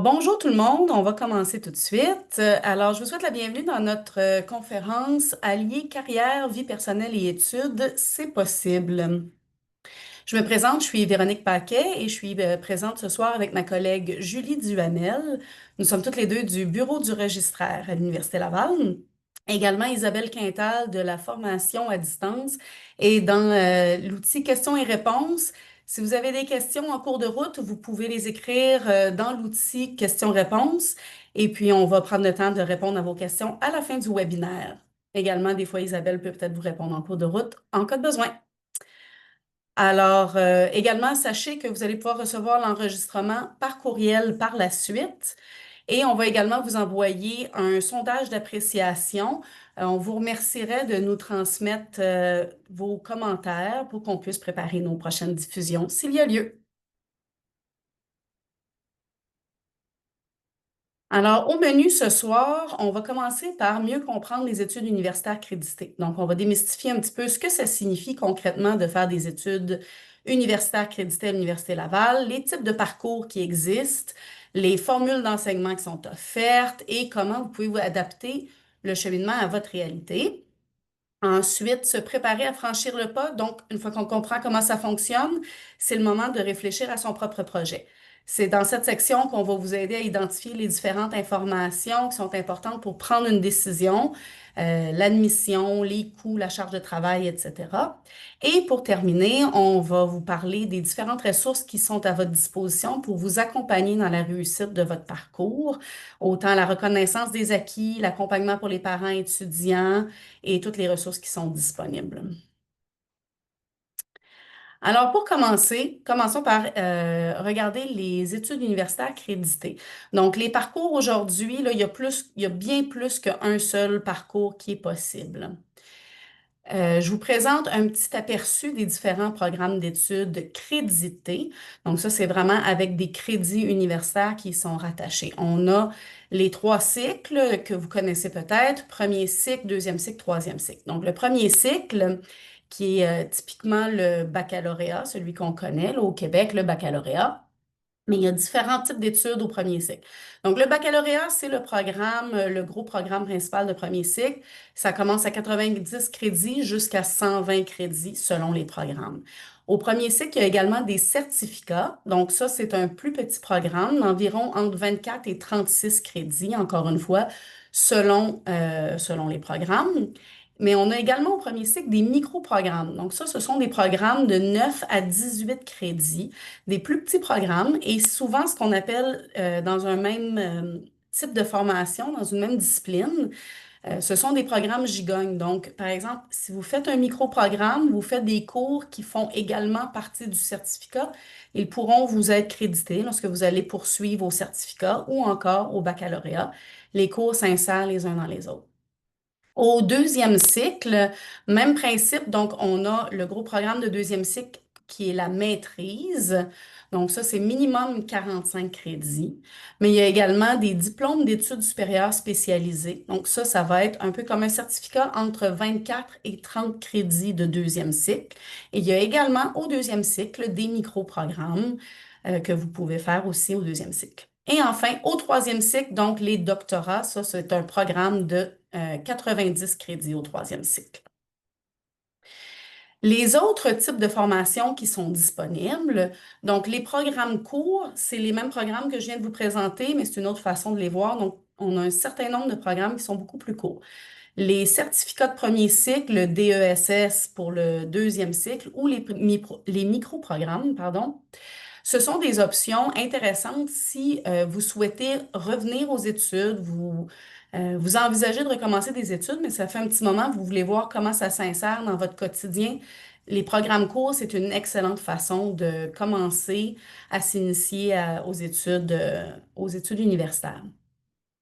Bonjour tout le monde, on va commencer tout de suite. Je vous souhaite la bienvenue dans notre conférence Allier carrière, vie personnelle et études, c'est possible. Je me présente, je suis Véronique Paquet et je suis présente ce soir avec ma collègue Julie Duhamel. Nous sommes toutes les deux du bureau du registraire à l'Université Laval. Également Isabelle Quintal de la formation à distance et dans l'outil questions et réponses. Si vous avez des questions en cours de route, vous pouvez les écrire dans l'outil questions-réponses et puis on va prendre le temps de répondre à vos questions à la fin du webinaire. Également, des fois, Isabelle peut peut-être vous répondre en cours de route en cas de besoin. Également, sachez que vous allez pouvoir recevoir l'enregistrement par courriel par la suite. Et on va également vous envoyer un sondage d'appréciation. On vous remercierait de nous transmettre vos commentaires pour qu'on puisse préparer nos prochaines diffusions s'il y a lieu. Alors, au menu ce soir, on va commencer par mieux comprendre les études universitaires créditées. Donc, on va démystifier un petit peu ce que ça signifie concrètement de faire des études universitaires créditées à l'Université Laval, les types de parcours qui existent, les formules d'enseignement qui sont offertes et comment vous pouvez vous adapter le cheminement à votre réalité. Ensuite, se préparer à franchir le pas. Donc, une fois qu'on comprend comment ça fonctionne, c'est le moment de réfléchir à son propre projet. C'est dans cette section qu'on va vous aider à identifier les différentes informations qui sont importantes pour prendre une décision, l'admission, les coûts, la charge de travail, etc. Et pour terminer, on va vous parler des différentes ressources qui sont à votre disposition pour vous accompagner dans la réussite de votre parcours, autant la reconnaissance des acquis, l'accompagnement pour les parents étudiants, et toutes les ressources qui sont disponibles. Alors, pour commencer, commençons par regarder les études universitaires créditées. Donc, les parcours aujourd'hui, là, il y a bien plus qu'un seul parcours qui est possible. Je vous présente un petit aperçu des différents programmes d'études crédités. Donc, ça, c'est vraiment avec des crédits universitaires qui y sont rattachés. On a les trois cycles que vous connaissez peut-être, premier cycle, deuxième cycle, troisième cycle. Donc, le premier cycle, qui est typiquement le baccalauréat, celui qu'on connaît là, au Québec, le baccalauréat. Mais il y a différents types d'études au premier cycle. Donc, le baccalauréat, c'est le programme, le gros programme principal de premier cycle. Ça commence à 90 crédits jusqu'à 120 crédits selon les programmes. Au premier cycle, il y a également des certificats. Donc, ça, c'est un plus petit programme d'environ entre 24 et 36 crédits, encore une fois, selon les programmes. Mais on a également au premier cycle des micro-programmes. Donc, ça, ce sont des programmes de 9 à 18 crédits, des plus petits programmes et souvent ce qu'on appelle dans un même type de formation, dans une même discipline, ce sont des programmes gigognes. Donc, par exemple, si vous faites un micro-programme, vous faites des cours qui font également partie du certificat, ils pourront vous être crédités lorsque vous allez poursuivre au certificat ou encore au baccalauréat. Les cours s'insèrent les uns dans les autres. Au deuxième cycle, même principe, donc on a le gros programme de deuxième cycle qui est la maîtrise. Donc ça, c'est minimum 45 crédits. Mais il y a également des diplômes d'études supérieures spécialisés. Donc ça va être un peu comme un certificat entre 24 et 30 crédits de deuxième cycle. Et il y a également au deuxième cycle des micro-programmes que vous pouvez faire aussi au deuxième cycle. Et enfin, au troisième cycle, donc les doctorats, ça, c'est un programme de 90 crédits au troisième cycle. Les autres types de formations qui sont disponibles, donc les programmes courts, c'est les mêmes programmes que je viens de vous présenter, mais c'est une autre façon de les voir. Donc, on a un certain nombre de programmes qui sont beaucoup plus courts. Les certificats de premier cycle, le DESS pour le deuxième cycle ou les micro-programmes, pardon, ce sont des options intéressantes si vous souhaitez revenir aux études, vous envisagez de recommencer des études, mais ça fait un petit moment, vous voulez voir comment ça s'insère dans votre quotidien. Les programmes courts, c'est une excellente façon de commencer à s'initier aux études universitaires.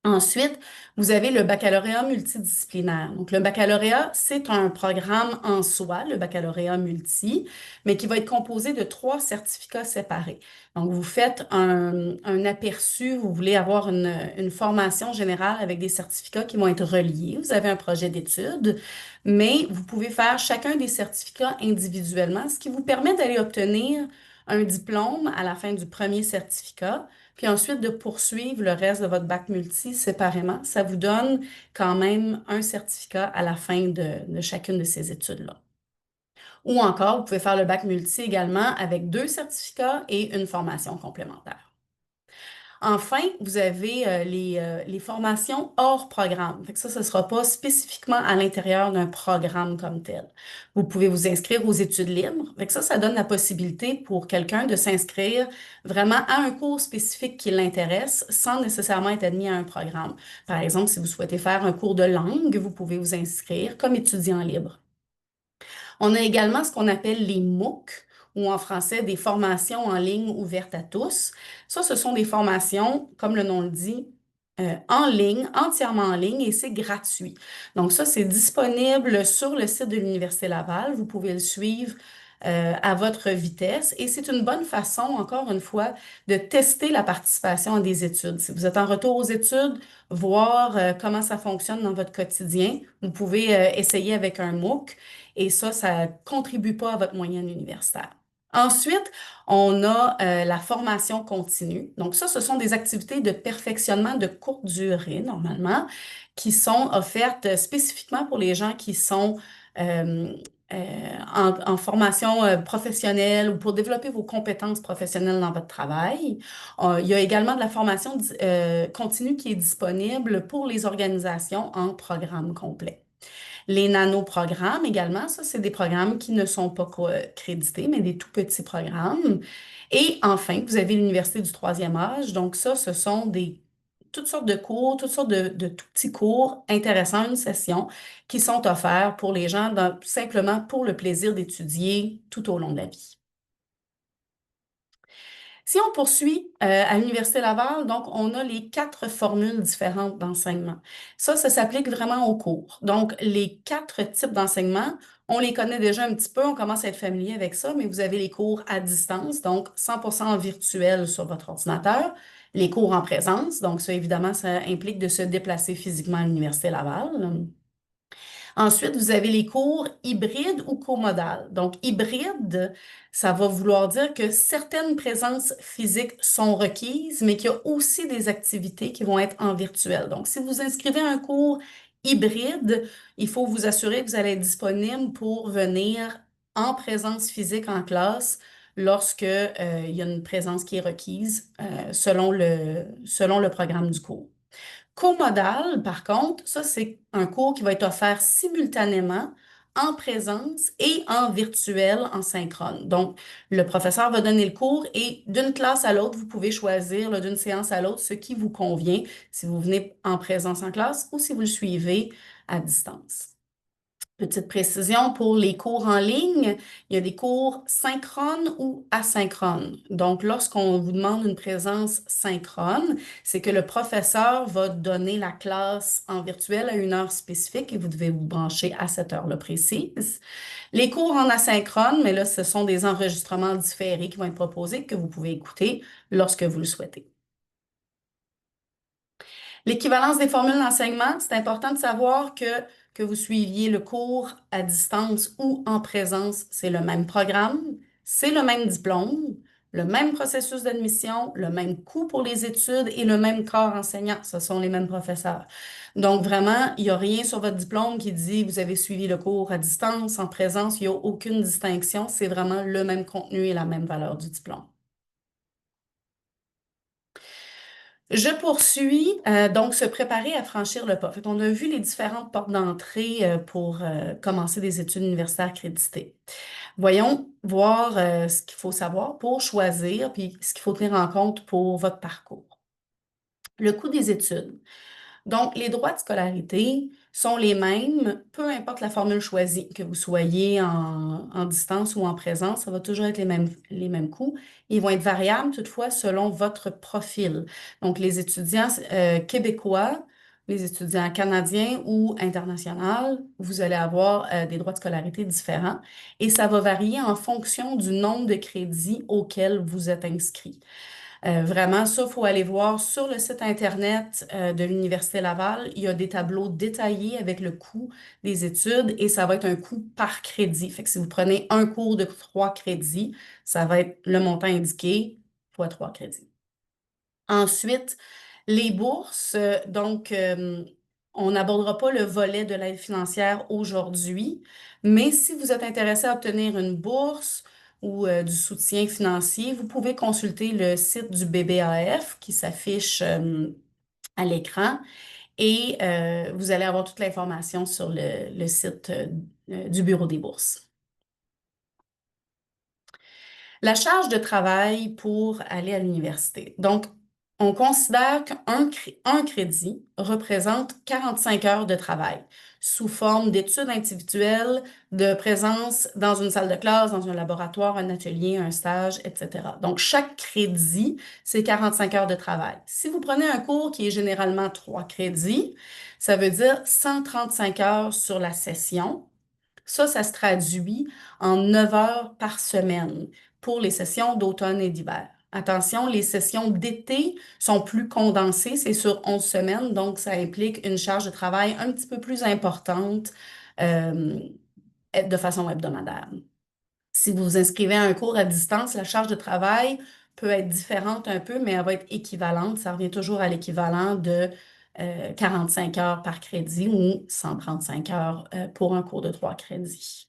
Ensuite, vous avez le baccalauréat multidisciplinaire. Donc, le baccalauréat, c'est un programme en soi, le baccalauréat multi, mais qui va être composé de trois certificats séparés. Donc, vous faites un aperçu, vous voulez avoir une formation générale avec des certificats qui vont être reliés. Vous avez un projet d'études, mais vous pouvez faire chacun des certificats individuellement, ce qui vous permet d'aller obtenir un diplôme à la fin du premier certificat. puis ensuite de poursuivre le reste de votre bac multi séparément. Ça vous donne quand même un certificat à la fin de chacune de ces études-là. Ou encore, vous pouvez faire le bac multi également avec deux certificats et une formation complémentaire. Enfin, vous avez les formations hors programme. Fait que ça, ce ne sera pas spécifiquement à l'intérieur d'un programme comme tel. Vous pouvez vous inscrire aux études libres. Fait que ça donne la possibilité pour quelqu'un de s'inscrire vraiment à un cours spécifique qui l'intéresse sans nécessairement être admis à un programme. Par exemple, si vous souhaitez faire un cours de langue, vous pouvez vous inscrire comme étudiant libre. On a également ce qu'on appelle les MOOC, ou en français des formations en ligne ouvertes à tous. Ça, ce sont des formations, comme le nom le dit, en ligne, entièrement en ligne, et c'est gratuit. Donc ça, c'est disponible sur le site de l'Université Laval. Vous pouvez le suivre à votre vitesse et c'est une bonne façon, encore une fois, de tester la participation à des études. Si vous êtes en retour aux études, voir comment ça fonctionne dans votre quotidien, vous pouvez essayer avec un MOOC et ça ne contribue pas à votre moyenne universitaire. Ensuite, on a la formation continue. Donc ça, ce sont des activités de perfectionnement de courte durée, normalement, qui sont offertes spécifiquement pour les gens qui sont euh, en formation professionnelle ou pour développer vos compétences professionnelles dans votre travail. Il y a également de la formation continue qui est disponible pour les organisations en programme complet. Les nanoprogrammes également, ça, c'est des programmes qui ne sont pas crédités, mais des tout petits programmes. Et enfin, vous avez l'Université du troisième âge. Donc ça, ce sont toutes sortes de cours, toutes sortes de tout petits cours intéressants, une session, qui sont offerts pour les gens simplement pour le plaisir d'étudier tout au long de la vie. Si on poursuit à l'Université Laval, donc on a les quatre formules différentes d'enseignement. Ça s'applique vraiment aux cours. Donc, les quatre types d'enseignement, on les connaît déjà un petit peu, on commence à être familier avec ça, mais vous avez les cours à distance, donc 100% virtuel sur votre ordinateur, les cours en présence, donc ça, évidemment, ça implique de se déplacer physiquement à l'Université Laval. Ensuite, vous avez les cours hybrides ou comodales. Donc, hybride, ça va vouloir dire que certaines présences physiques sont requises, mais qu'il y a aussi des activités qui vont être en virtuel. Donc, si vous inscrivez un cours hybride, il faut vous assurer que vous allez être disponible pour venir en présence physique en classe lorsque, il y a une présence qui est requise, selon le programme du cours. Comodal, par contre, ça, c'est un cours qui va être offert simultanément en présence et en virtuel, en synchrone. Donc, le professeur va donner le cours et d'une classe à l'autre, vous pouvez choisir là, d'une séance à l'autre ce qui vous convient, si vous venez en présence en classe ou si vous le suivez à distance. Petite précision pour les cours en ligne, il y a des cours synchrones ou asynchrones. Donc, lorsqu'on vous demande une présence synchrone, c'est que le professeur va donner la classe en virtuel à une heure spécifique et vous devez vous brancher à cette heure-là précise. Les cours en asynchrone, mais là, ce sont des enregistrements différés qui vont être proposés que vous pouvez écouter lorsque vous le souhaitez. L'équivalence des formules d'enseignement, c'est important de savoir que vous suiviez le cours à distance ou en présence, c'est le même programme, c'est le même diplôme, le même processus d'admission, le même coût pour les études et le même corps enseignant. Ce sont les mêmes professeurs. Donc, vraiment, il n'y a rien sur votre diplôme qui dit vous avez suivi le cours à distance, en présence, il n'y a aucune distinction. C'est vraiment le même contenu et la même valeur du diplôme. Je poursuis, donc se préparer à franchir le pas. Fait qu'on a vu les différentes portes d'entrée pour commencer des études universitaires créditées. Voyons voir ce qu'il faut savoir pour choisir, puis ce qu'il faut tenir en compte pour votre parcours. Le coût des études. Donc, les droits de scolarité sont les mêmes, peu importe la formule choisie, que vous soyez en distance ou en présence, ça va toujours être les mêmes coûts. Ils vont être variables toutefois selon votre profil. Donc, les étudiants québécois, les étudiants canadiens ou internationaux, vous allez avoir des droits de scolarité différents et ça va varier en fonction du nombre de crédits auxquels vous êtes inscrit. Vraiment, ça, il faut aller voir sur le site Internet de l'Université Laval. Il y a des tableaux détaillés avec le coût des études et ça va être un coût par crédit. Fait que si vous prenez un cours de 3 crédits, ça va être le montant indiqué fois 3 crédits. Ensuite, les bourses, on n'abordera pas le volet de l'aide financière aujourd'hui, mais si vous êtes intéressé à obtenir une bourse ou du soutien financier, vous pouvez consulter le site du BBAF qui s'affiche à l'écran et vous allez avoir toute l'information sur le site du Bureau des bourses. La charge de travail pour aller à l'université. Donc, on considère un crédit représente 45 heures de travail sous forme d'études individuelles, de présence dans une salle de classe, dans un laboratoire, un atelier, un stage, etc. Donc, chaque crédit, c'est 45 heures de travail. Si vous prenez un cours qui est généralement 3 crédits, ça veut dire 135 heures sur la session. Ça se traduit en 9 heures par semaine pour les sessions d'automne et d'hiver. Attention, les sessions d'été sont plus condensées, c'est sur 11 semaines, donc ça implique une charge de travail un petit peu plus importante euh, de façon hebdomadaire. Si vous vous inscrivez à un cours à distance, la charge de travail peut être différente un peu, mais elle va être équivalente. Ça revient toujours à l'équivalent de 45 heures par crédit ou 135 heures pour un cours de 3 crédits.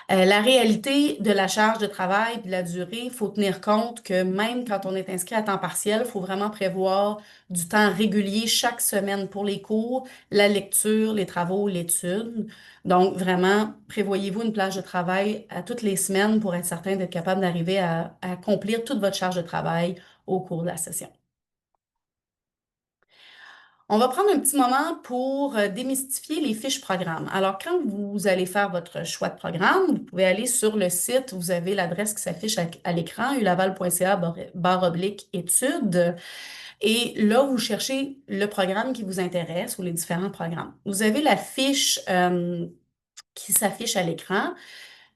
La réalité de la charge de travail et de la durée, il faut tenir compte que même quand on est inscrit à temps partiel, il faut vraiment prévoir du temps régulier chaque semaine pour les cours, la lecture, les travaux, l'étude. Donc, vraiment, prévoyez-vous une plage de travail à toutes les semaines pour être certain d'être capable d'arriver à accomplir toute votre charge de travail au cours de la session. On va prendre un petit moment pour démystifier les fiches programmes. Alors, quand vous allez faire votre choix de programme, vous pouvez aller sur le site, vous avez l'adresse qui s'affiche à l'écran, ulaval.ca études. Et là, vous cherchez le programme qui vous intéresse ou les différents programmes. Vous avez la fiche qui s'affiche à l'écran.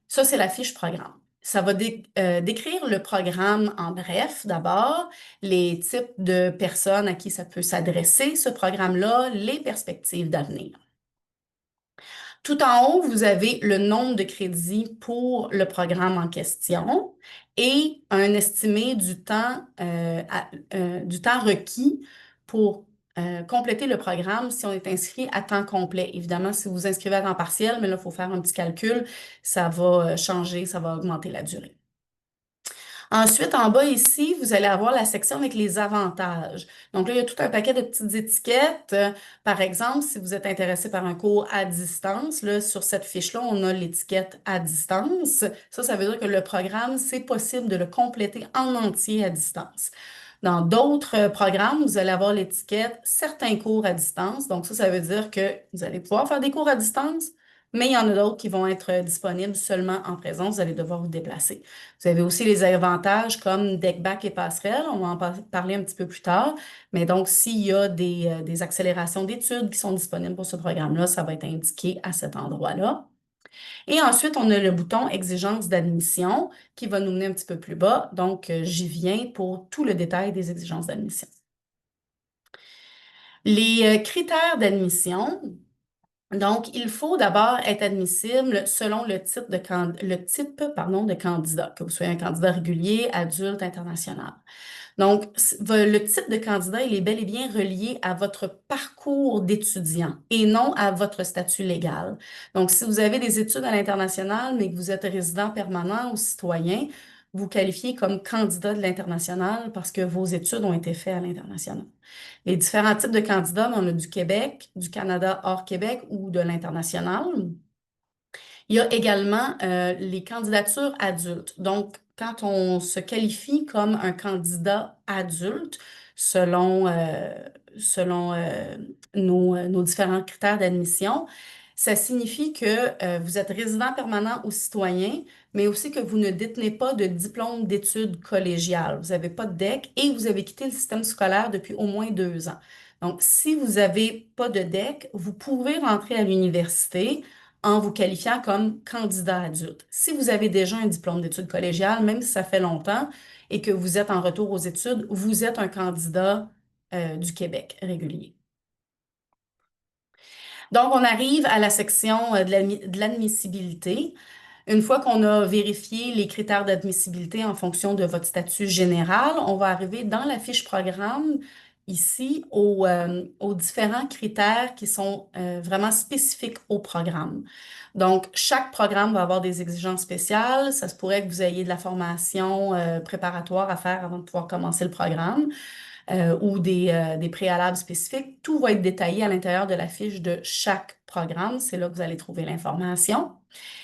Ça, c'est la fiche programme. Ça va décrire le programme en bref d'abord, les types de personnes à qui ça peut s'adresser, ce programme-là, les perspectives d'avenir. Tout en haut, vous avez le nombre de crédits pour le programme en question et un estimé du temps requis pour compléter le programme si on est inscrit à temps complet. Évidemment, si vous vous inscrivez à temps partiel, mais là, il faut faire un petit calcul, ça va changer, ça va augmenter la durée. Ensuite, en bas ici, vous allez avoir la section avec les avantages. Donc là, il y a tout un paquet de petites étiquettes. Par exemple, si vous êtes intéressé par un cours à distance, là, sur cette fiche-là, on a l'étiquette à distance. Ça veut dire que le programme, c'est possible de le compléter en entier à distance. Dans d'autres programmes, vous allez avoir l'étiquette certains cours à distance. Donc ça veut dire que vous allez pouvoir faire des cours à distance, mais il y en a d'autres qui vont être disponibles seulement en présence. Vous allez devoir vous déplacer. Vous avez aussi les avantages comme deckback et passerelle. On va en parler un petit peu plus tard. Mais donc, s'il y a des accélérations d'études qui sont disponibles pour ce programme-là, ça va être indiqué à cet endroit-là. Et ensuite, on a le bouton exigence d'admission qui va nous mener un petit peu plus bas. Donc, j'y viens pour tout le détail des exigences d'admission. Les critères d'admission. Donc, il faut d'abord être admissible selon le type, pardon, de candidat, que vous soyez un candidat régulier, adulte, international. Donc, le type de candidat, il est bel et bien relié à votre parcours d'étudiant et non à votre statut légal. Donc, si vous avez des études à l'international, mais que vous êtes résident permanent ou citoyen, vous qualifiez comme candidat de l'international parce que vos études ont été faites à l'international. Les différents types de candidats, on a du Québec, du Canada hors Québec ou de l'international. Il y a également les candidatures adultes. Donc, quand on se qualifie comme un candidat adulte, selon, nos différents critères d'admission, ça signifie que vous êtes résident permanent ou citoyen, mais aussi que vous ne détenez pas de diplôme d'études collégiales. Vous n'avez pas de DEC et vous avez quitté le système scolaire depuis au moins 2 ans. Donc, si vous n'avez pas de DEC, vous pouvez rentrer à l'université en vous qualifiant comme candidat adulte. Si vous avez déjà un diplôme d'études collégiales, même si ça fait longtemps et que vous êtes en retour aux études, vous êtes un candidat du Québec régulier. Donc, on arrive à la section de l'admissibilité. Une fois qu'on a vérifié les critères d'admissibilité en fonction de votre statut général, on va arriver dans la fiche programme ici aux différents critères qui sont vraiment spécifiques au programme. Donc, chaque programme va avoir des exigences spéciales. Ça se pourrait que vous ayez de la formation préparatoire à faire avant de pouvoir commencer le programme ou des préalables spécifiques. Tout va être détaillé à l'intérieur de la fiche de chaque programme. C'est là que vous allez trouver l'information.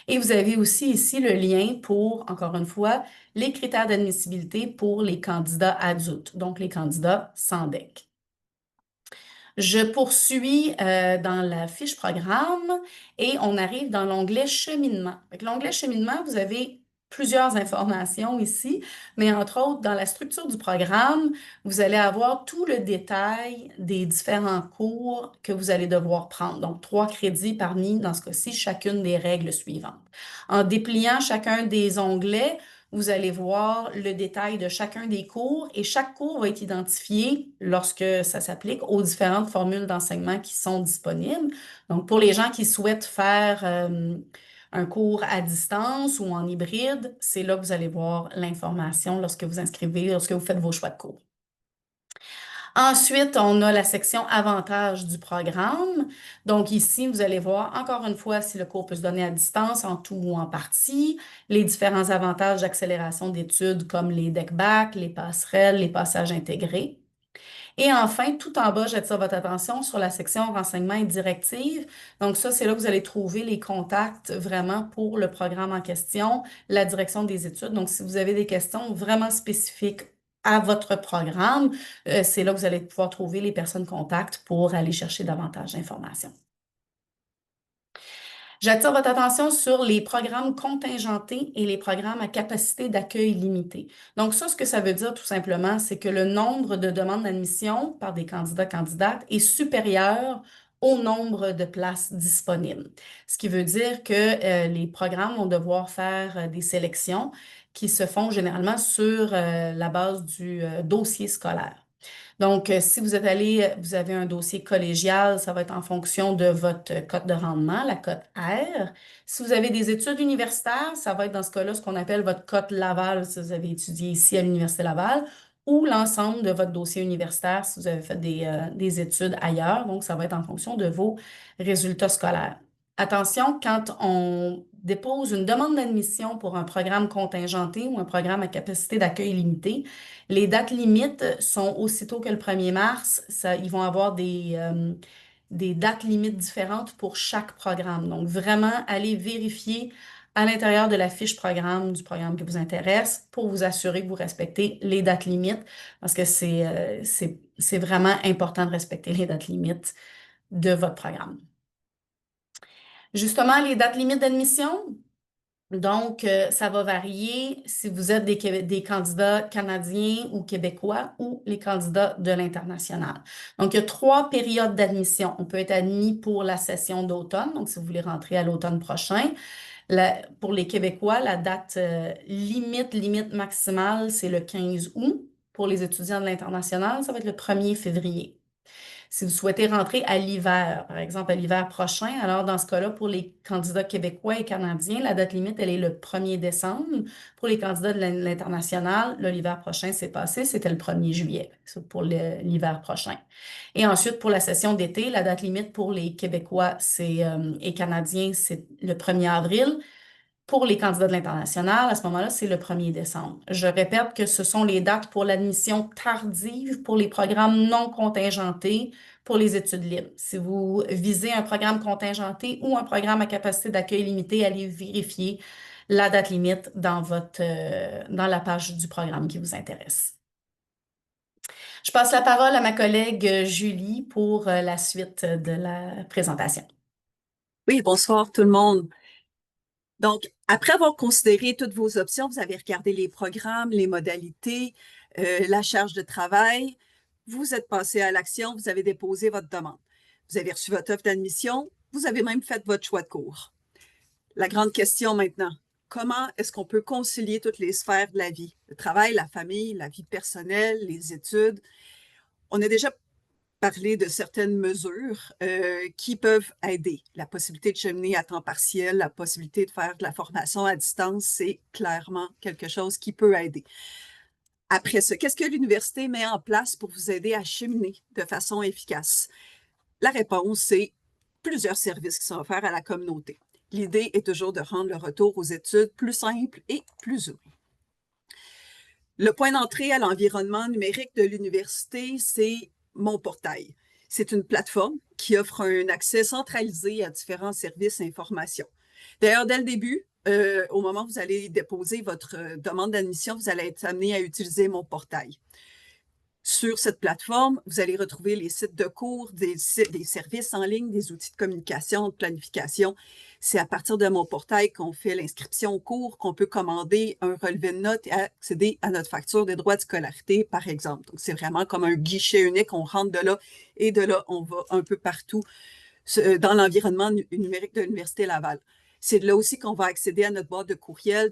Et vous avez aussi ici le lien pour, encore une fois, les critères d'admissibilité pour les candidats adultes, donc les candidats sans DEC. Je poursuis dans la fiche programme et on arrive dans l'onglet cheminement. Avec l'onglet cheminement, vous avez plusieurs informations ici, mais entre autres, dans la structure du programme, vous allez avoir tout le détail des différents cours que vous allez devoir prendre. Donc, 3 crédits parmi, dans ce cas-ci, chacune des règles suivantes. En dépliant chacun des onglets, vous allez voir le détail de chacun des cours et chaque cours va être identifié lorsque ça s'applique aux différentes formules d'enseignement qui sont disponibles. Donc, pour les gens qui souhaitent faire un cours à distance ou en hybride, c'est là que vous allez voir l'information lorsque vous inscrivez, lorsque vous faites vos choix de cours. Ensuite, on a la section avantages du programme. Donc ici, vous allez voir encore une fois si le cours peut se donner à distance, en tout ou en partie, les différents avantages d'accélération d'études comme les deck-back, les passerelles, les passages intégrés. Et enfin, tout en bas, j'attire votre attention sur la section renseignements et directives. Donc ça, c'est là que vous allez trouver les contacts vraiment pour le programme en question, la direction des études. Donc, si vous avez des questions vraiment spécifiques à votre programme, c'est là que vous allez pouvoir trouver les personnes contacts pour aller chercher davantage d'informations. J'attire votre attention sur les programmes contingentés et les programmes à capacité d'accueil limitée. Donc ça, ce que ça veut dire tout simplement, c'est que le nombre de demandes d'admission par des candidats-candidates est supérieur au nombre de places disponibles. Ce qui veut dire que les programmes vont devoir faire des sélections qui se font généralement sur la base du dossier scolaire. Donc, si vous êtes allé, vous avez un dossier collégial, ça va être en fonction de votre cote de rendement, la cote R. Si vous avez des études universitaires, ça va être dans ce cas-là ce qu'on appelle votre cote Laval, si vous avez étudié ici à l'Université Laval, ou l'ensemble de votre dossier universitaire si vous avez fait des études ailleurs. Donc, ça va être en fonction de vos résultats scolaires. Attention, quand on dépose une demande d'admission pour un programme contingenté ou un programme à capacité d'accueil limitée, les dates limites sont aussitôt que le 1er mars. Ils vont avoir des dates limites différentes pour chaque programme. Donc, vraiment, allez vérifier à l'intérieur de la fiche programme du programme qui vous intéresse pour vous assurer que vous respectez les dates limites parce que c'est vraiment important de respecter les dates limites de votre programme. Justement, les dates limites d'admission, donc, ça va varier si vous êtes des candidats canadiens ou québécois ou les candidats de l'international. Donc, il y a 3 périodes d'admission. On peut être admis pour la session d'automne, donc si vous voulez rentrer à l'automne prochain. Pour les Québécois, la date limite maximale, c'est le 15 août. Pour les étudiants de l'international, ça va être le 1er février. Si vous souhaitez rentrer à l'hiver, par exemple à l'hiver prochain, alors dans ce cas-là, pour les candidats québécois et canadiens, la date limite, elle est le 1er décembre. Pour les candidats de l'international, l'hiver prochain, c'est passé, c'était le 1er juillet pour l'hiver prochain. Et ensuite, pour la session d'été, la date limite pour les Québécois et Canadiens, c'est le 1er avril. Pour les candidats de l'international, à ce moment-là, c'est le 1er décembre. Je répète que ce sont les dates pour l'admission tardive pour les programmes non contingentés pour les études libres. Si vous visez un programme contingenté ou un programme à capacité d'accueil limitée, allez vérifier la date limite dans la page du programme qui vous intéresse. Je passe la parole à ma collègue Julie pour la suite de la présentation. Oui, bonsoir tout le monde. Donc, après avoir considéré toutes vos options, vous avez regardé les programmes, les modalités, la charge de travail, vous êtes passé à l'action, vous avez déposé votre demande. Vous avez reçu votre offre d'admission, vous avez même fait votre choix de cours. La grande question maintenant, comment est-ce qu'on peut concilier toutes les sphères de la vie? Le travail, la famille, la vie personnelle, les études. On a déjà parler de certaines mesures qui peuvent aider. La possibilité de cheminer à temps partiel, la possibilité de faire de la formation à distance, c'est clairement quelque chose qui peut aider. Après ça, qu'est-ce que l'université met en place pour vous aider à cheminer de façon efficace? La réponse, c'est plusieurs services qui sont offerts à la communauté. L'idée est toujours de rendre le retour aux études plus simple et plus heureux. Le point d'entrée à l'environnement numérique de l'université, c'est Mon Portail. C'est une plateforme qui offre un accès centralisé à différents services et informations. D'ailleurs, dès le début, au moment où vous allez déposer votre demande d'admission, vous allez être amené à utiliser Mon Portail. Sur cette plateforme, vous allez retrouver les sites de cours, des services en ligne, des outils de communication, de planification. C'est à partir de Mon Portail qu'on fait l'inscription au cours, qu'on peut commander un relevé de notes et accéder à notre facture des droits de scolarité, par exemple. Donc, c'est vraiment comme un guichet unique. On rentre de là et de là, on va un peu partout dans l'environnement numérique de l'Université Laval. C'est là aussi qu'on va accéder à notre boîte de courriel,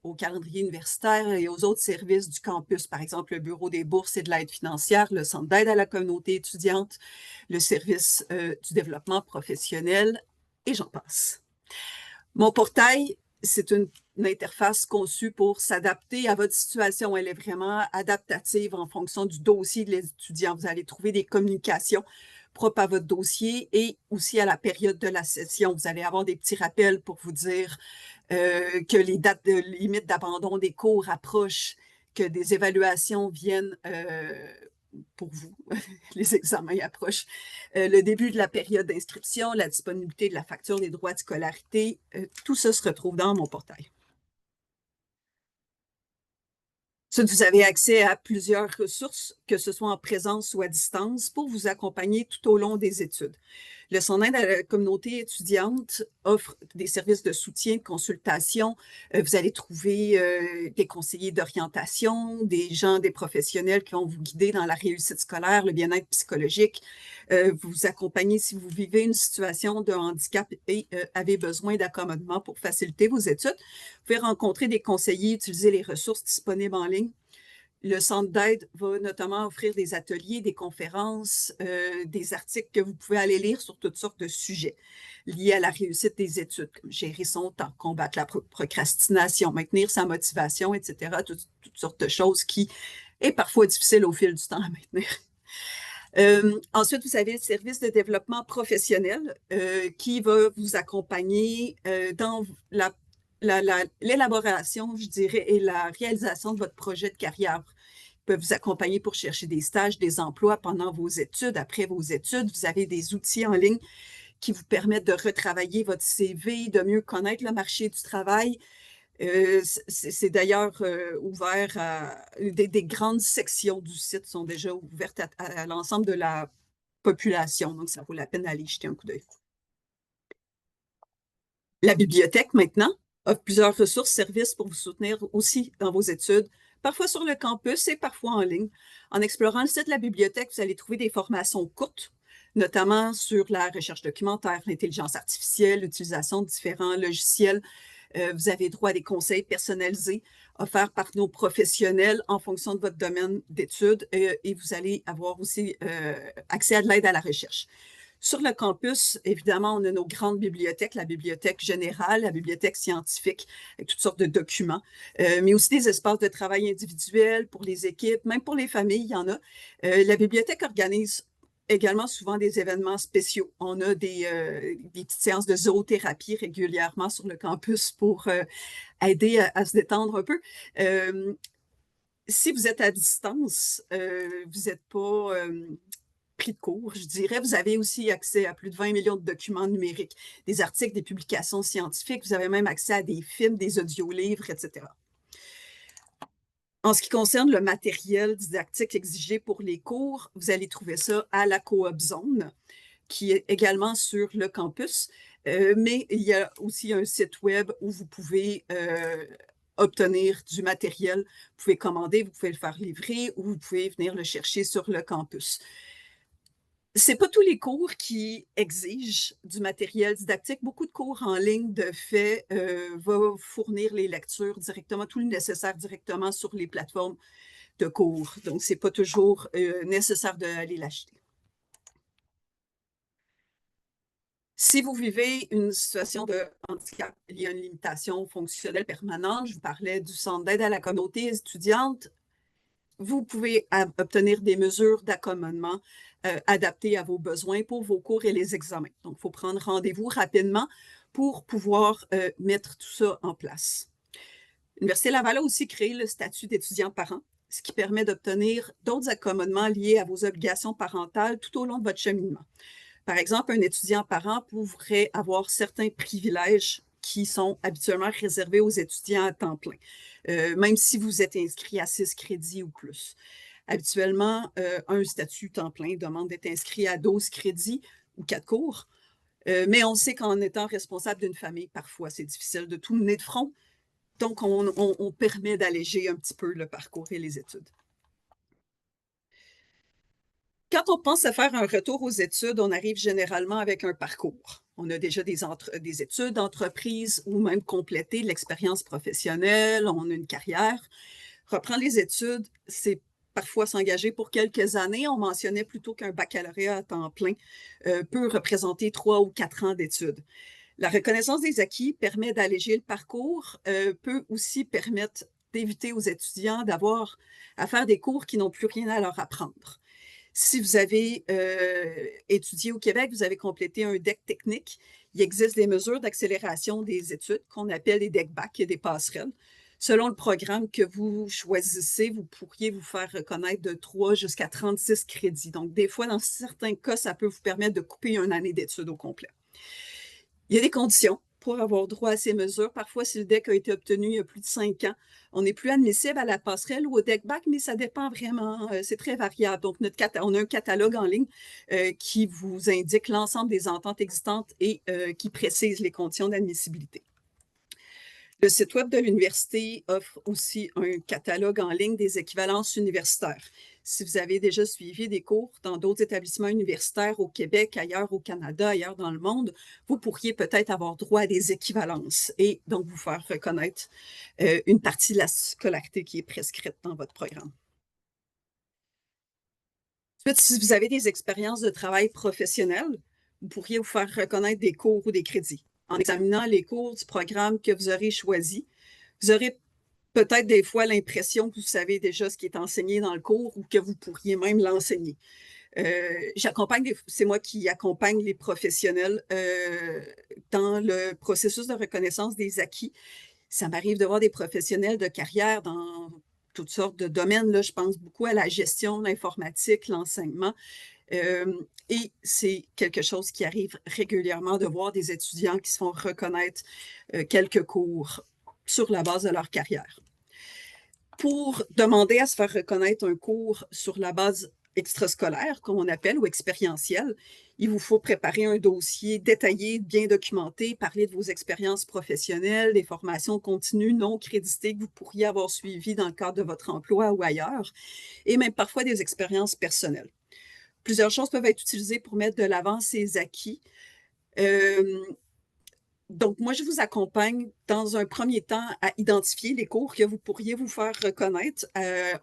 au calendrier universitaire et aux autres services du campus, par exemple le bureau des bourses et de l'aide financière, le centre d'aide à la communauté étudiante, le service du développement professionnel, et j'en passe. Mon portail, c'est une interface conçue pour s'adapter à votre situation. Elle est vraiment adaptative en fonction du dossier de l'étudiant. Vous allez trouver des communications propres à votre dossier et aussi à la période de la session. Vous allez avoir des petits rappels pour vous dire que les dates de limite d'abandon des cours approchent, que des évaluations viennent pour vous, les examens approchent, le début de la période d'inscription, la disponibilité de la facture des droits de scolarité, tout ça se retrouve dans Mon Portail. Ensuite, vous avez accès à plusieurs ressources, que ce soit en présence ou à distance, pour vous accompagner tout au long des études. Le Centre d'aide à la communauté étudiante offre des services de soutien, de consultation. Vous allez trouver des conseillers d'orientation, des gens, des professionnels qui vont vous guider dans la réussite scolaire, le bien-être psychologique, vous accompagner si vous vivez une situation de handicap et avez besoin d'accommodement pour faciliter vos études. Vous pouvez rencontrer des conseillers, utiliser les ressources disponibles en ligne. Le centre d'aide va notamment offrir des ateliers, des conférences, des articles que vous pouvez aller lire sur toutes sortes de sujets liés à la réussite des études, comme gérer son temps, combattre la procrastination, maintenir sa motivation, etc. Toutes sortes de choses qui est parfois difficile au fil du temps à maintenir. Ensuite, vous avez le service de développement professionnel qui va vous accompagner dans l'élaboration, je dirais, et la réalisation de votre projet de carrière. Ils peuvent vous accompagner pour chercher des stages, des emplois pendant vos études, après vos études. Vous avez des outils en ligne qui vous permettent de retravailler votre CV, de mieux connaître le marché du travail. C'est d'ailleurs ouvert à des grandes sections du site sont déjà ouvertes à l'ensemble de la population, donc ça vaut la peine d'aller jeter un coup d'œil. La bibliothèque, maintenant, offre plusieurs ressources, services pour vous soutenir aussi dans vos études, parfois sur le campus et parfois en ligne. En explorant le site de la bibliothèque, vous allez trouver des formations courtes, notamment sur la recherche documentaire, l'intelligence artificielle, l'utilisation de différents logiciels. Vous avez droit à des conseils personnalisés offerts par nos professionnels en fonction de votre domaine d'études et vous allez avoir aussi accès à de l'aide à la recherche. Sur le campus, évidemment, on a nos grandes bibliothèques, la bibliothèque générale, la bibliothèque scientifique, avec toutes sortes de documents, mais aussi des espaces de travail individuels pour les équipes, même pour les familles, il y en a. La bibliothèque organise également souvent des événements spéciaux. On a des petites séances de zoothérapie régulièrement sur le campus pour aider à se détendre un peu. Si vous êtes à distance, vous n'êtes pas pris de cours, je dirais. Vous avez aussi accès à plus de 20 millions de documents numériques, des articles, des publications scientifiques. Vous avez même accès à des films, des audiolivres, etc. En ce qui concerne le matériel didactique exigé pour les cours, vous allez trouver ça à la Coop Zone, qui est également sur le campus, mais il y a aussi un site web où vous pouvez obtenir du matériel. Vous pouvez commander, vous pouvez le faire livrer ou vous pouvez venir le chercher sur le campus. Ce n'est pas tous les cours qui exigent du matériel didactique. Beaucoup de cours en ligne, de fait, vont fournir les lectures directement, tout le nécessaire directement sur les plateformes de cours. Donc, ce n'est pas toujours nécessaire d'aller l'acheter. Si vous vivez une situation de handicap, il y a une limitation fonctionnelle permanente, je vous parlais du centre d'aide à la communauté étudiante, vous pouvez obtenir des mesures d'accommodement adaptées à vos besoins pour vos cours et les examens. Donc, il faut prendre rendez-vous rapidement pour pouvoir mettre tout ça en place. L'Université Laval a aussi créé le statut d'étudiant parent, ce qui permet d'obtenir d'autres accommodements liés à vos obligations parentales tout au long de votre cheminement. Par exemple, un étudiant parent pourrait avoir certains privilèges qui sont habituellement réservés aux étudiants à temps plein, même si vous êtes inscrit à 6 crédits ou plus. Habituellement, un statut temps plein demande d'être inscrit à 12 crédits ou 4 cours, mais on sait qu'en étant responsable d'une famille, parfois c'est difficile de tout mener de front, donc on permet d'alléger un petit peu le parcours et les études. Quand on pense à faire un retour aux études, on arrive généralement avec un parcours. On a déjà des études d'entreprise ou même complété de l'expérience professionnelle, on a une carrière. Reprendre les études, c'est parfois s'engager pour quelques années. On mentionnait plutôt qu'un baccalauréat à temps plein peut représenter 3 ou 4 ans d'études. La reconnaissance des acquis permet d'alléger le parcours, peut aussi permettre d'éviter aux étudiants d'avoir à faire des cours qui n'ont plus rien à leur apprendre. Si vous avez étudié au Québec, vous avez complété un DEC technique, il existe des mesures d'accélération des études qu'on appelle des DEC-BAC et des passerelles. Selon le programme que vous choisissez, vous pourriez vous faire reconnaître de 3 jusqu'à 36 crédits. Donc, des fois, dans certains cas, ça peut vous permettre de couper une année d'études au complet. Il y a des conditions pour avoir droit à ces mesures. Parfois, si le DEC a été obtenu il y a plus de 5 ans, on n'est plus admissible à la passerelle ou au DEC-BAC, mais ça dépend vraiment, c'est très variable. Donc, on a un catalogue en ligne qui vous indique l'ensemble des ententes existantes et qui précise les conditions d'admissibilité. Le site web de l'université offre aussi un catalogue en ligne des équivalences universitaires. Si vous avez déjà suivi des cours dans d'autres établissements universitaires au Québec, ailleurs au Canada, ailleurs dans le monde, vous pourriez peut-être avoir droit à des équivalences et donc vous faire reconnaître une partie de la scolarité qui est prescrite dans votre programme. Ensuite, si vous avez des expériences de travail professionnel, vous pourriez vous faire reconnaître des cours ou des crédits. En examinant les cours du programme que vous aurez choisi, vous aurez peut-être des fois l'impression que vous savez déjà ce qui est enseigné dans le cours ou que vous pourriez même l'enseigner. C'est moi qui accompagne les professionnels dans le processus de reconnaissance des acquis. Ça m'arrive de voir des professionnels de carrière dans toutes sortes de domaines. Là, je pense beaucoup à la gestion, l'informatique, l'enseignement. Et c'est quelque chose qui arrive régulièrement de voir des étudiants qui se font reconnaître quelques cours sur la base de leur carrière. Pour demander à se faire reconnaître un cours sur la base extrascolaire, comme on appelle, ou expérientielle, il vous faut préparer un dossier détaillé, bien documenté, parler de vos expériences professionnelles, des formations continues non créditées que vous pourriez avoir suivies dans le cadre de votre emploi ou ailleurs, et même parfois des expériences personnelles. Plusieurs choses peuvent être utilisées pour mettre de l'avant ces acquis. Donc, moi, je vous accompagne dans un premier temps à identifier les cours que vous pourriez vous faire reconnaître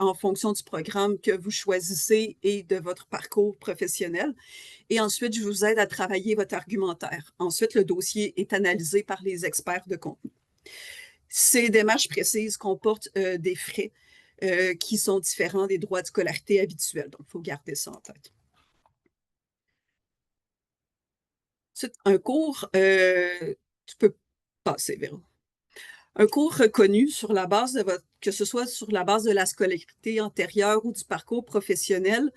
en fonction du programme que vous choisissez et de votre parcours professionnel. Et ensuite, je vous aide à travailler votre argumentaire. Ensuite, le dossier est analysé par les experts de contenu. Ces démarches précises comportent des frais qui sont différents des droits de scolarité habituels. Donc, il faut garder ça en tête. Un cours, tu peux passer, Véro. Un cours reconnu sur la base de que ce soit sur la base de la scolarité antérieure ou du parcours professionnel,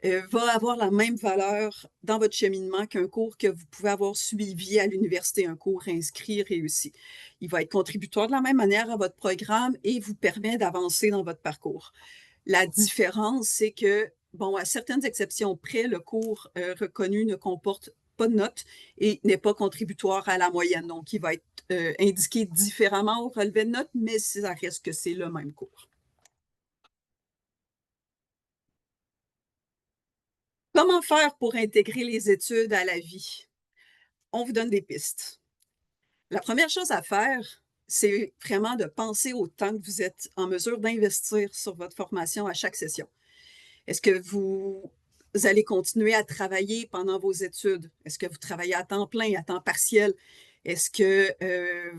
va avoir la même valeur dans votre cheminement qu'un cours que vous pouvez avoir suivi à l'université, un cours inscrit réussi. Il va être contributoire de la même manière à votre programme et vous permet d'avancer dans votre parcours. La différence, c'est que, bon, à certaines exceptions près, le cours reconnu ne comporte pas de notes et n'est pas contributoire à la moyenne. Donc, il va être indiqué différemment au relevé de notes, mais ça reste que c'est le même cours. Comment faire pour intégrer les études à la vie? On vous donne des pistes. La première chose à faire, c'est vraiment de penser au temps que vous êtes en mesure d'investir sur votre formation à chaque session. Est-ce que vous allez continuer à travailler pendant vos études? Est-ce que vous travaillez à temps plein, à temps partiel? Est-ce que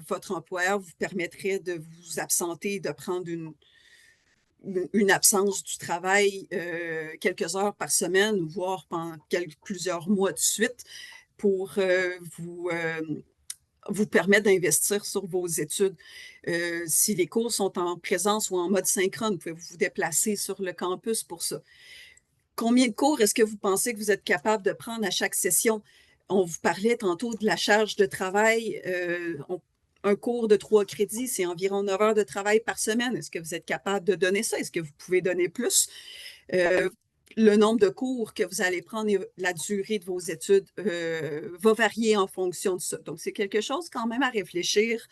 votre employeur vous permettrait de vous absenter, de prendre une absence du travail quelques heures par semaine, voire pendant plusieurs mois de suite pour vous permettre d'investir sur vos études? Si les cours sont en présence ou en mode synchrone, vous pouvez vous déplacer sur le campus pour ça. Combien de cours est-ce que vous pensez que vous êtes capable de prendre à chaque session? On vous parlait tantôt de la charge de travail. Un cours de 3 crédits, c'est environ 9 heures de travail par semaine. Est-ce que vous êtes capable de donner ça? Est-ce que vous pouvez donner plus? Le nombre de cours que vous allez prendre et la durée de vos études va varier en fonction de ça. Donc, c'est quelque chose quand même à réfléchir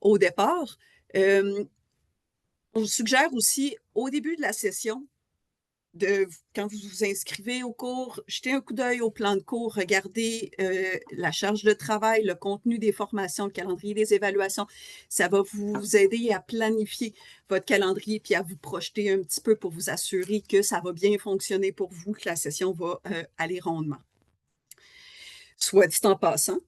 au départ. On vous suggère aussi, au début de la session, quand vous vous inscrivez au cours, jetez un coup d'œil au plan de cours, regardez la charge de travail, le contenu des formations, le calendrier des évaluations. Ça va vous aider à planifier votre calendrier puis à vous projeter un petit peu pour vous assurer que ça va bien fonctionner pour vous, que la session va aller rondement. Soit dit en passant,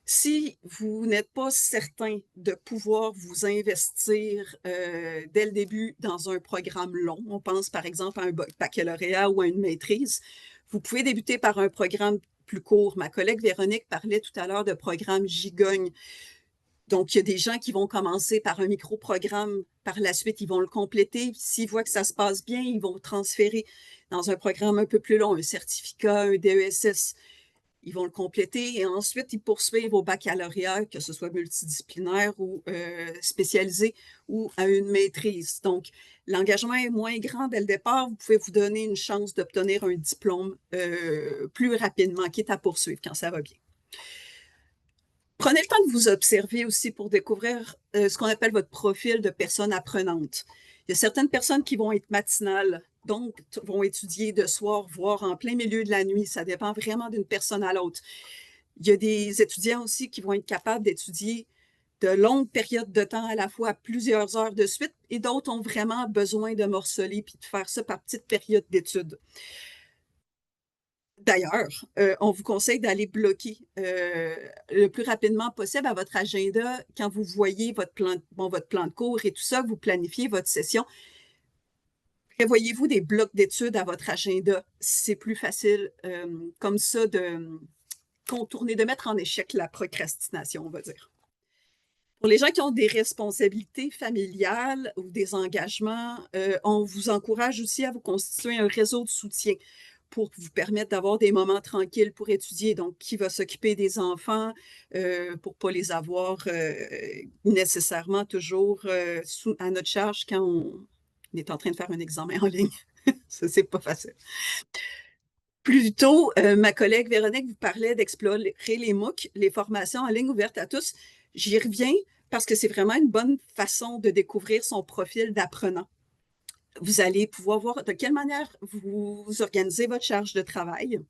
si vous n'êtes pas certain de pouvoir vous investir dès le début dans un programme long, on pense par exemple à un baccalauréat ou à une maîtrise, vous pouvez débuter par un programme plus court. Ma collègue Véronique parlait tout à l'heure de programme Gigogne. Donc, il y a des gens qui vont commencer par un micro-programme, par la suite, ils vont le compléter. S'ils voient que ça se passe bien, ils vont transférer dans un programme un peu plus long, un certificat, un DESS. Ils vont le compléter et ensuite, ils poursuivent au baccalauréat, que ce soit multidisciplinaire ou spécialisé ou à une maîtrise. Donc, l'engagement est moins grand dès le départ. Vous pouvez vous donner une chance d'obtenir un diplôme plus rapidement, quitte à poursuivre quand ça va bien. Prenez le temps de vous observer aussi pour découvrir ce qu'on appelle votre profil de personne apprenante. Il y a certaines personnes qui vont être matinales, donc vont étudier de soir, voire en plein milieu de la nuit. Ça dépend vraiment d'une personne à l'autre. Il y a des étudiants aussi qui vont être capables d'étudier de longues périodes de temps à la fois, plusieurs heures de suite, et d'autres ont vraiment besoin de morceler puis de faire ça par petites périodes d'études. D'ailleurs, on vous conseille d'aller bloquer le plus rapidement possible à votre agenda quand vous voyez votre plan de cours et tout ça, vous planifiez votre session. Prévoyez-vous des blocs d'études à votre agenda. C'est plus facile comme ça de contourner, de mettre en échec la procrastination, on va dire. Pour les gens qui ont des responsabilités familiales ou des engagements, on vous encourage aussi à vous constituer un réseau de soutien pour vous permettre d'avoir des moments tranquilles pour étudier. Donc, qui va s'occuper des enfants pour ne pas les avoir nécessairement toujours à notre charge quand on est en train de faire un examen en ligne. Ça, c'est pas facile. Plus tôt, ma collègue Véronique vous parlait d'explorer les MOOC, les formations en ligne ouvertes à tous. J'y reviens parce que c'est vraiment une bonne façon de découvrir son profil d'apprenant. Vous allez pouvoir voir de quelle manière vous organisez votre charge de travail.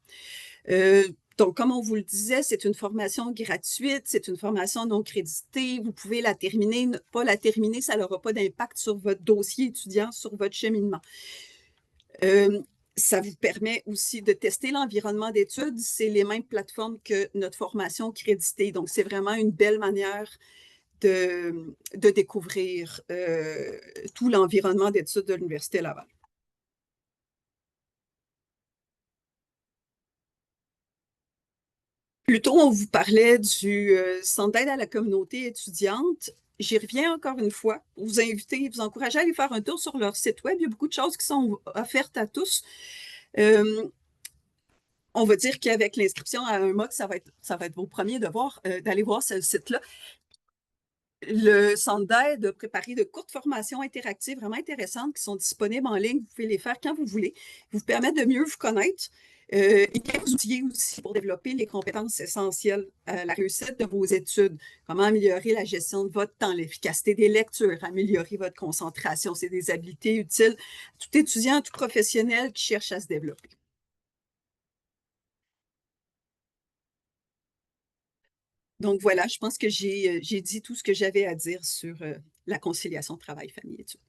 Donc, comme on vous le disait, c'est une formation gratuite, c'est une formation non créditée. Vous pouvez la terminer, ne pas la terminer, ça n'aura pas d'impact sur votre dossier étudiant, sur votre cheminement. Ça vous permet aussi de tester l'environnement d'études. C'est les mêmes plateformes que notre formation créditée. Donc, c'est vraiment une belle manière de découvrir tout l'environnement d'études de l'Université Laval. Plus tôt, on vous parlait du Centre d'aide à la communauté étudiante. J'y reviens encore une fois pour vous inviter, vous encourager à aller faire un tour sur leur site web. Il y a beaucoup de choses qui sont offertes à tous. On va dire qu'avec l'inscription à un MOOC, ça va être vos premiers devoirs d'aller voir ce site-là. Le centre d'aide a préparé de courtes formations interactives vraiment intéressantes qui sont disponibles en ligne. Vous pouvez les faire quand vous voulez. Ils vous permettent de mieux vous connaître et vous outiller aussi pour développer les compétences essentielles à la réussite de vos études. Comment améliorer la gestion de votre temps, l'efficacité des lectures, améliorer votre concentration. C'est des habiletés utiles à tout étudiant, à tout professionnel qui cherche à se développer. Donc voilà, je pense que j'ai dit tout ce que j'avais à dire sur la conciliation travail-famille-études.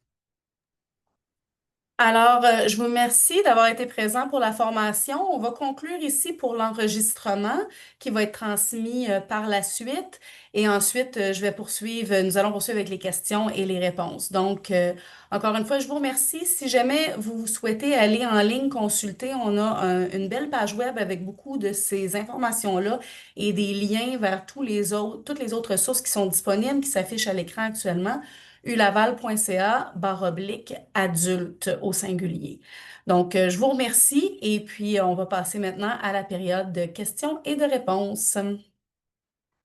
Alors, je vous remercie d'avoir été présent pour la formation. On va conclure ici pour l'enregistrement qui va être transmis par la suite. Et ensuite, nous allons poursuivre avec les questions et les réponses. Donc, encore une fois, je vous remercie. Si jamais vous souhaitez aller en ligne consulter, on a une belle page web avec beaucoup de ces informations-là et des liens vers toutes les autres sources qui sont disponibles, qui s'affichent à l'écran actuellement ulaval.ca/adulte au singulier. Donc, je vous remercie et puis on va passer maintenant à la période de questions et de réponses.